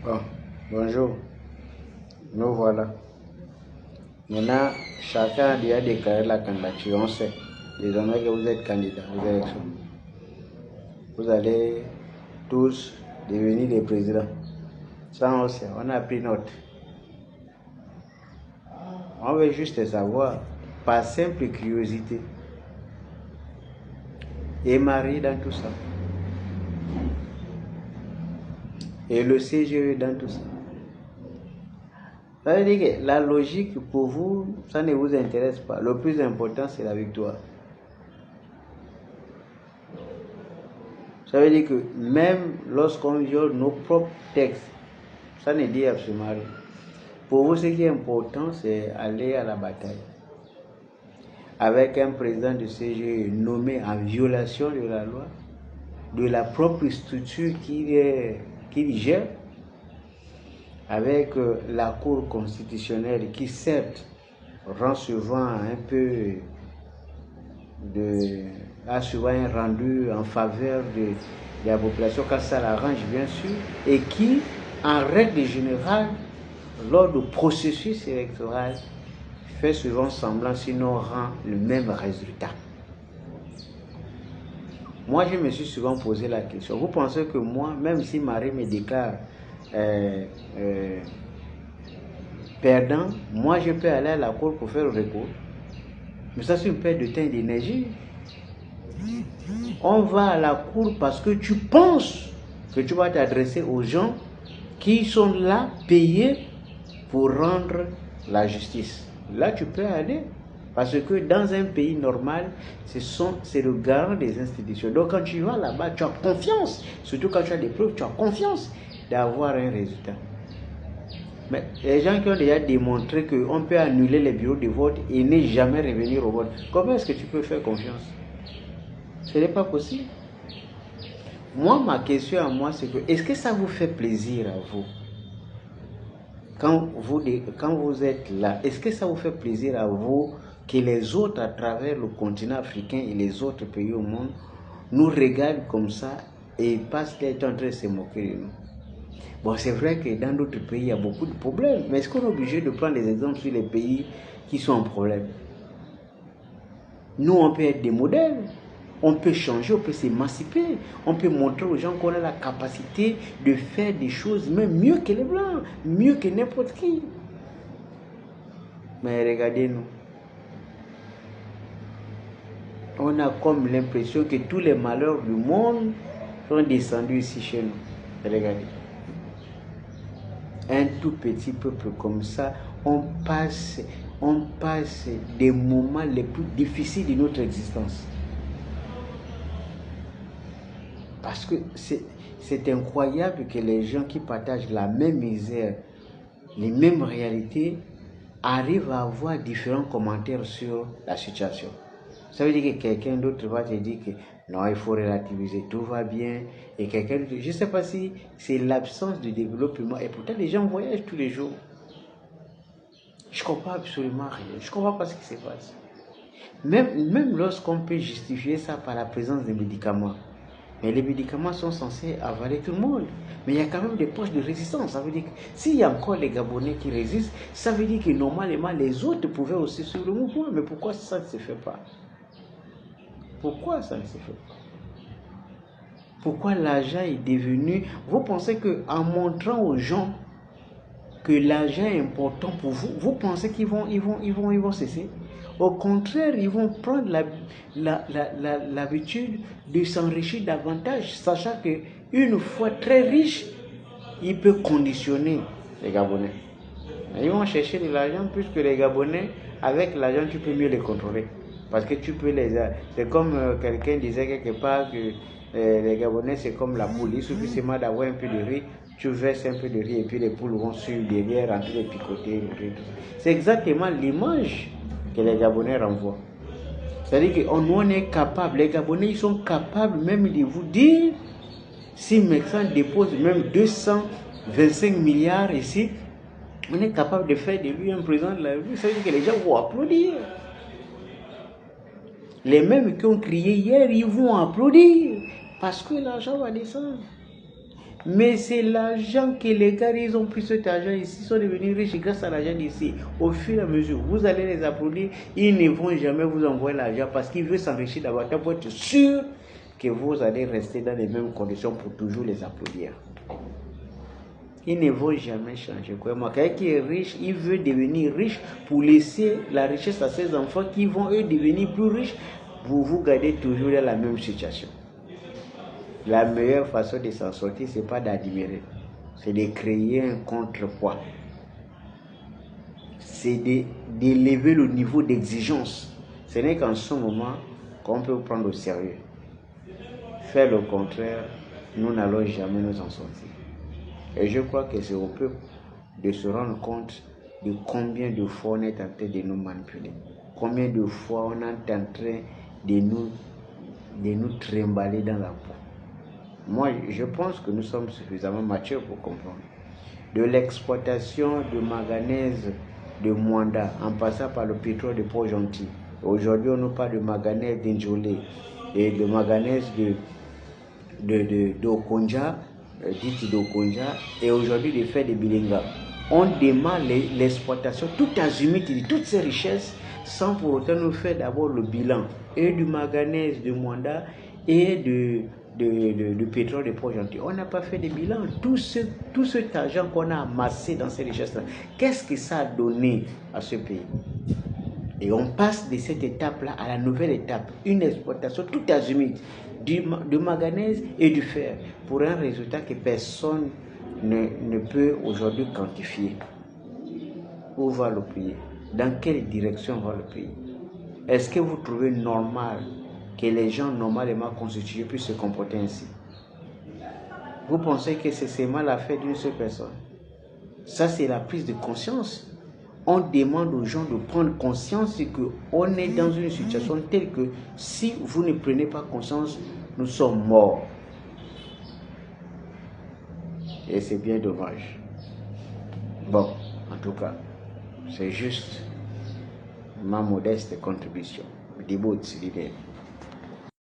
Bon, bonjour, nous voilà. Maintenant, chacun a déjà déclaré la candidature, on sait. Désormais que vous êtes candidat aux élections. Vous allez tous devenir des présidents. Ça, on sait, on a pris note. On veut juste savoir, par simple curiosité, et Marie dans tout ça. Et le CGE dans tout ça. Ça veut dire que la logique, pour vous, ça ne vous intéresse pas. Le plus important, c'est la victoire. Ça veut dire que même lorsqu'on viole nos propres textes, ça ne dit absolument rien. Pour vous, ce qui est important, c'est aller à la bataille. Avec un président de CGE nommé en violation de la loi, de la propre structure qu'il gère, avec la Cour constitutionnelle qui, certes, rend souvent un peu a souvent un rendu en faveur de la population quand ça l'arrange, bien sûr, et qui, en règle générale, lors du processus électoral, fait souvent semblant, sinon rend le même résultat. Moi, je me suis souvent posé la question. Vous pensez que moi, même si Marie me déclare perdant, moi, je peux aller à la cour pour faire le recours? Mais ça, c'est une perte de temps et d'énergie. On va à la cour parce que tu penses que tu vas t'adresser aux gens qui sont là, payés pour rendre la justice. Là, tu peux aller. Parce que dans un pays normal, c'est le garant des institutions. Donc, quand tu vas là-bas, tu as confiance. Surtout quand tu as des preuves, tu as confiance d'avoir un résultat. Mais les gens qui ont déjà démontré qu'on peut annuler les bureaux de vote et ne jamais revenir au vote, comment est-ce que tu peux faire confiance? Ce n'est pas possible. Moi, ma question à moi, c'est que est-ce que ça vous fait plaisir à vous? Quand vous êtes là, est-ce que ça vous fait plaisir à vous que les autres à travers le continent africain et les autres pays au monde nous regardent comme ça et parce qu'ils sont en train de se moquer de nous? Bon, c'est vrai que dans d'autres pays, il y a beaucoup de problèmes, mais est-ce qu'on est obligé de prendre des exemples sur les pays qui sont en problème? Nous, on peut être des modèles. On peut changer, on peut s'émanciper, on peut montrer aux gens qu'on a la capacité de faire des choses même mieux que les Blancs, mieux que n'importe qui. Mais regardez-nous. On a comme l'impression que tous les malheurs du monde sont descendus ici chez nous. Regardez. Un tout petit peuple comme ça, on passe des moments les plus difficiles de notre existence. Parce que c'est incroyable que les gens qui partagent la même misère, les mêmes réalités, arrivent à avoir différents commentaires sur la situation. Ça veut dire que quelqu'un d'autre va te dire que non, il faut relativiser, tout va bien. Et quelqu'un d'autre, je ne sais pas si c'est l'absence de développement. Et pourtant, les gens voyagent tous les jours. Je ne comprends absolument rien. Je ne comprends pas ce qui se passe. Même lorsqu'on peut justifier ça par la présence des médicaments. Mais les médicaments sont censés avaler tout le monde. Mais il y a quand même des poches de résistance. Ça veut dire que s'il y a encore les Gabonais qui résistent, ça veut dire que normalement les autres pouvaient aussi suivre le mouvement. Mais pourquoi ça ne se fait pas? Pourquoi ça ne se fait pas? Pourquoi l'argent est devenu... Vous pensez qu'en montrant aux gens que l'argent est important pour vous, vous pensez qu'ils vont cesser? Au contraire, ils vont prendre l'habitude de s'enrichir davantage, sachant qu'une fois très riche, il peut conditionner les Gabonais. Ils vont chercher de l'argent puisque les Gabonais, avec l'argent, tu peux mieux les contrôler. Parce que tu peux les... C'est comme quelqu'un disait quelque part que les Gabonais, c'est comme la poule. Il suffit seulement d'avoir un peu de riz, tu verses un peu de riz et puis les poules vont suivre derrière, rentrer les picoter. C'est exactement l'image que les Gabonais renvoient. C'est-à-dire que nous, on est capable, les Gabonais, ils sont capables même de vous dire, si Mexan dépose même 225 milliards ici, on est capable de faire de lui un président de la République. Ça veut dire que les gens vont applaudir. Les mêmes qui ont crié hier, ils vont applaudir parce que l'argent va descendre. Mais c'est l'argent que les gars, ils ont pris cet argent ici, ils sont devenus riches grâce à l'argent d'ici. Au fur et à mesure, vous allez les applaudir, ils ne vont jamais vous envoyer l'argent parce qu'ils veulent s'enrichir davantage pour être sûr que vous allez rester dans les mêmes conditions pour toujours les applaudir. Ils ne vont jamais changer. Quelqu'un qui est riche, il veut devenir riche pour laisser la richesse à ses enfants qui vont eux devenir plus riches. Vous gardez toujours dans la même situation. La meilleure façon de s'en sortir, ce n'est pas d'admirer, c'est de créer un contrepoids. C'est d'élever le niveau d'exigence. Ce n'est qu'en ce moment qu'on peut prendre au sérieux. Faire le contraire, nous n'allons jamais nous en sortir. Et je crois que c'est au peuple de se rendre compte de combien de fois on est en train de nous manipuler. Combien de fois on est en train de nous trimballer dans la peau. Moi, je pense que nous sommes suffisamment matures pour comprendre. De l'exploitation de manganèse de Mwanda, en passant par le pétrole de Port-Gentil. Aujourd'hui, on nous parle de manganèse d'Injolé et de manganèse d'Okonja, dite d'Okonja, et aujourd'hui de fer de Bilinga. On demande l'exploitation tout azimut de toutes ces richesses sans pour autant nous faire d'abord le bilan et du manganèse de Mwanda et de pétrole de Port-Gentil. On n'a pas fait de bilan. Tout cet argent qu'on a amassé dans ces richesses-là, qu'est-ce que ça a donné à ce pays? Et on passe de cette étape-là à la nouvelle étape, une exploitation tout azimut du manganèse et du fer pour un résultat que personne ne peut aujourd'hui quantifier. Où va le pays? Dans quelle direction va le pays? Est-ce que vous trouvez normal que les gens normalement constitués puissent se comporter ainsi? Vous pensez que c'est seulement l'affaire d'une seule personne? Ça, c'est la prise de conscience. On demande aux gens de prendre conscience qu'on est dans une situation telle que si vous ne prenez pas conscience, nous sommes morts. Et c'est bien dommage. Bon, en tout cas, c'est juste ma modeste contribution. Debout, c'est l'idée.